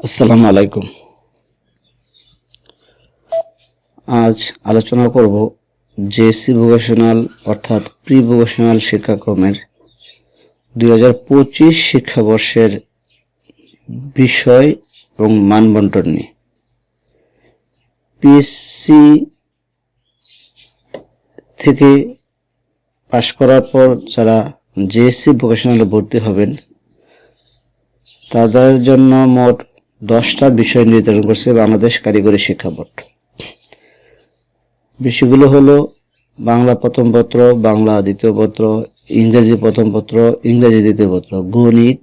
আসসালামু আলাইকুম। আজ আলোচনা করব জেএসসি ভোকেশনাল অর্থাৎ প্রি ভোকেশনাল শিক্ষাক্রমের 2025 শিক্ষাবর্ষের বিষয় এবং মানবন্টন নিয়ে। পিএসসি থেকে পাশ করার পর যারা জেএসসি ভোকেশনালে ভর্তি হবেন তাদের জন্য মোট 10টা বিষয় নির্ধারণ করছে বাংলাদেশ কারিগরি শিক্ষা বোর্ড। বিষয়গুলো হলো বাংলা প্রথম পত্র, বাংলা দ্বিতীয় পত্র, ইংরেজি প্রথম পত্র, ইংরেজি দ্বিতীয় পত্র, গণিত,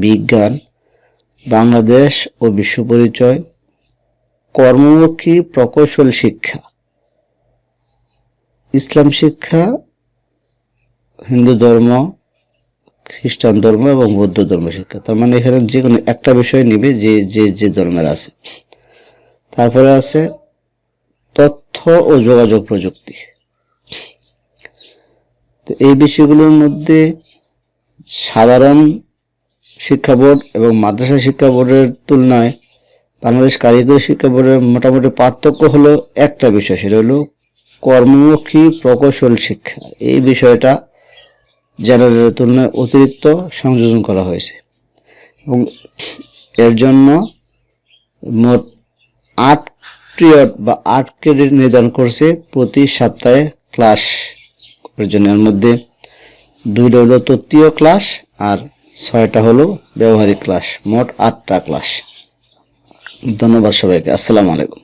বিজ্ঞান, বাংলাদেশ ও বিশ্ব পরিচয়, কর্মমুখী প্রকৌশল শিক্ষা, ইসলাম শিক্ষা, হিন্দু ধর্ম, খ্রিস্টান ধর্ম এবং বৌদ্ধ ধর্ম শিক্ষা। তার মানে এখানে যে কোনো একটা বিষয় নিবে যে ধর্মের আছে। তারপরে আছে তথ্য ও যোগাযোগ প্রযুক্তি। তো এই বিষয়গুলোর মধ্যে সাধারণ শিক্ষা বোর্ড এবং মাদ্রাসা শিক্ষা বোর্ডের তুলনায় বাংলাদেশ কারিগরি শিক্ষা বোর্ডের মোটামুটি পার্থক্য হলো একটা বিষয়, সেটা হলো কর্মমুখী প্রকৌশল শিক্ষা। এই বিষয়টা জেনারেলের তুলনায় অতিরিক্ত সংযোজন করা হয়েছে এবং এর জন্য মোট 8 পিরিয়ড বা 8 ক্রেডিট নির্ধারণ করছে প্রতি সপ্তাহে ক্লাস করার জন্য। এর মধ্যে 2টা হলো তত্ত্বীয় ক্লাস আর 6টা হলো ব্যবহারিক ক্লাস, মোট 8টা ক্লাস। ধন্যবাদ সবাইকে। আসসালামু আলাইকুম।